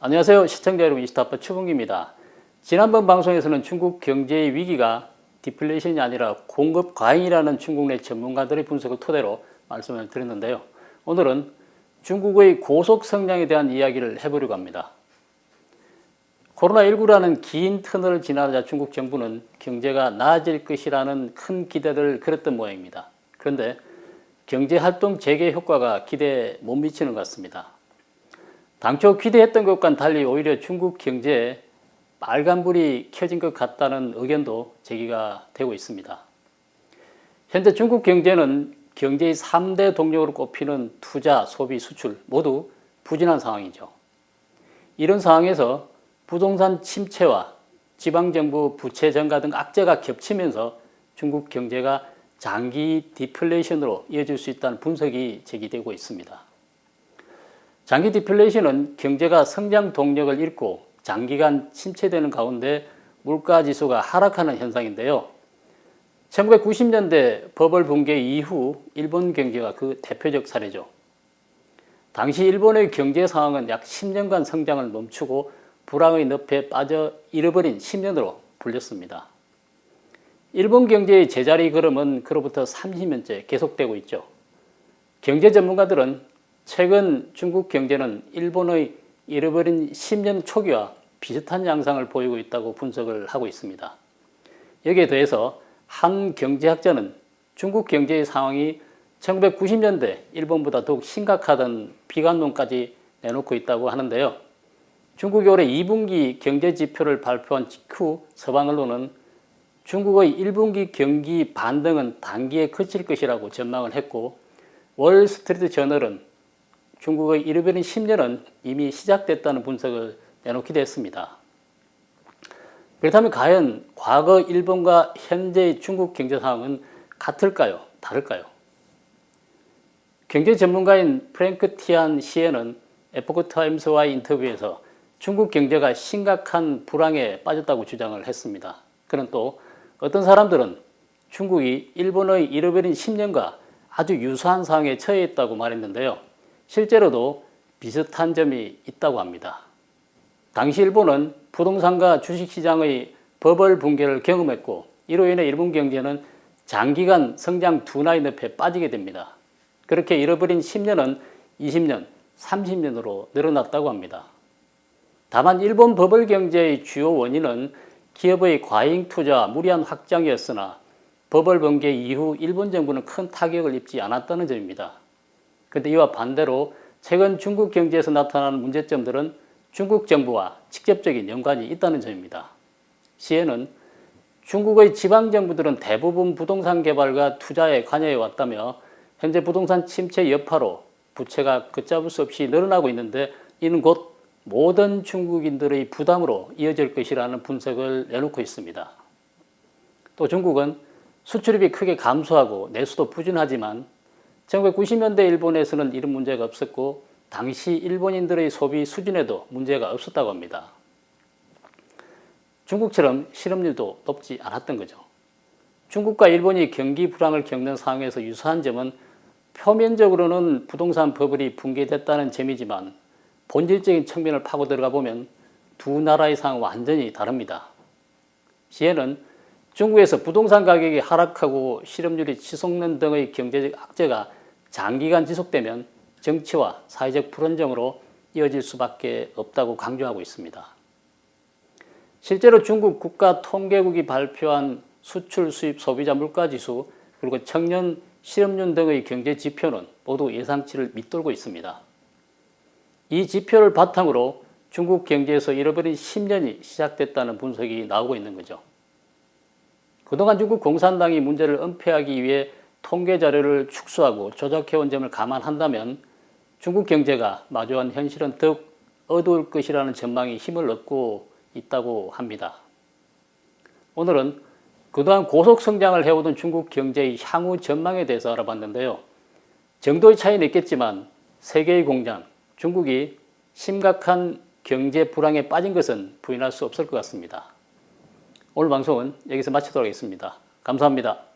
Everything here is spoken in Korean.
안녕하세요. 시청자 여러분, 이스타파 최봉기입니다. 지난번 방송에서는 중국 경제의 위기가 디플레이션이 아니라 공급 과잉이라는 중국 내 전문가들의 분석을 토대로 말씀을 드렸는데요. 오늘은 중국의 고속 성장에 대한 이야기를 해보려고 합니다. 코로나19라는 긴 터널을 지나자 중국 정부는 경제가 나아질 것이라는 큰 기대를 걸었던 모양입니다. 그런데 경제활동 재개 효과가 기대에 못 미치는 것 같습니다. 당초 기대했던 것과는 달리 오히려 중국 경제에 빨간불이 켜진 것 같다는 의견도 제기가 되고 있습니다. 현재 중국 경제는 경제의 3대 동력으로 꼽히는 투자, 소비, 수출 모두 부진한 상황이죠. 이런 상황에서 부동산 침체와 지방정부 부채 증가 등 악재가 겹치면서 중국 경제가 장기 디플레이션으로 이어질 수 있다는 분석이 제기되고 있습니다. 장기 디플레이션은 경제가 성장 동력을 잃고 장기간 침체되는 가운데 물가지수가 하락하는 현상인데요. 1990년대 버블 붕괴 이후 일본 경제가 그 대표적 사례죠. 당시 일본의 경제 상황은 약 10년간 성장을 멈추고 불황의 늪에 빠져 잃어버린 10년으로 불렸습니다. 일본 경제의 제자리 걸음은 그로부터 30년째 계속되고 있죠. 경제 전문가들은 최근 중국 경제는 일본의 잃어버린 10년 초기와 비슷한 양상을 보이고 있다고 분석을 하고 있습니다. 여기에 더해서 한 경제학자는 중국 경제의 상황이 1990년대 일본보다 더욱 심각하던 비관론까지 내놓고 있다고 하는데요. 중국이 올해 2분기 경제 지표를 발표한 직후 서방 언론은 중국의 1분기 경기 반등은 단기에 그칠 것이라고 전망을 했고, 월스트리트 저널은 중국의 잃어버린 10년은 이미 시작됐다는 분석을 내놓기도 했습니다. 그렇다면 과연 과거 일본과 현재의 중국 경제 상황은 같을까요? 다를까요? 경제 전문가인 프랭크 티안 시에는 에포크 타임스와의 인터뷰에서 중국 경제가 심각한 불황에 빠졌다고 주장을 했습니다. 그는 또 어떤 사람들은 중국이 일본의 잃어버린 10년과 아주 유사한 상황에 처해 있다고 말했는데요. 실제로도 비슷한 점이 있다고 합니다. 당시 일본은 부동산과 주식시장의 버블 붕괴를 경험했고, 이로 인해 일본 경제는 장기간 성장 둔화의 늪에 빠지게 됩니다. 그렇게 잃어버린 10년은 20년, 30년으로 늘어났다고 합니다. 다만 일본 버블 경제의 주요 원인은 기업의 과잉 투자와 무리한 확장이었으나 버블 붕괴 이후 일본 정부는 큰 타격을 입지 않았다는 점입니다. 그런데 이와 반대로 최근 중국 경제에서 나타나는 문제점들은 중국 정부와 직접적인 연관이 있다는 점입니다. 시에는 중국의 지방정부들은 대부분 부동산 개발과 투자에 관여해 왔다며 현재 부동산 침체 여파로 부채가 걷잡을 수 없이 늘어나고 있는데 이는 곧 모든 중국인들의 부담으로 이어질 것이라는 분석을 내놓고 있습니다. 또 중국은 수출입이 크게 감소하고 내수도 부진하지만 1990년대 일본에서는 이런 문제가 없었고 당시 일본인들의 소비 수준에도 문제가 없었다고 합니다. 중국처럼 실업률도 높지 않았던 거죠. 중국과 일본이 경기 불황을 겪는 상황에서 유사한 점은 표면적으로는 부동산 버블이 붕괴됐다는 점이지만 본질적인 측면을 파고 들어가 보면 두 나라의 상황은 완전히 다릅니다. 시에는 중국에서 부동산 가격이 하락하고 실업률이 치솟는 등의 경제적 악재가 장기간 지속되면 정치와 사회적 불안정으로 이어질 수밖에 없다고 강조하고 있습니다. 실제로 중국 국가통계국이 발표한 수출, 수입, 소비자 물가지수 그리고 청년 실업률 등의 경제 지표는 모두 예상치를 밑돌고 있습니다. 이 지표를 바탕으로 중국 경제에서 잃어버린 10년이 시작됐다는 분석이 나오고 있는 거죠. 그동안 중국 공산당이 문제를 은폐하기 위해 통계 자료를 축소하고 조작해온 점을 감안한다면 중국 경제가 마주한 현실은 더욱 어두울 것이라는 전망이 힘을 얻고 있다고 합니다. 오늘은 그동안 고속 성장을 해오던 중국 경제의 향후 전망에 대해서 알아봤는데요. 정도의 차이는 있겠지만 세계의 공장, 중국이 심각한 경제 불황에 빠진 것은 부인할 수 없을 것 같습니다. 오늘 방송은 여기서 마치도록 하겠습니다. 감사합니다.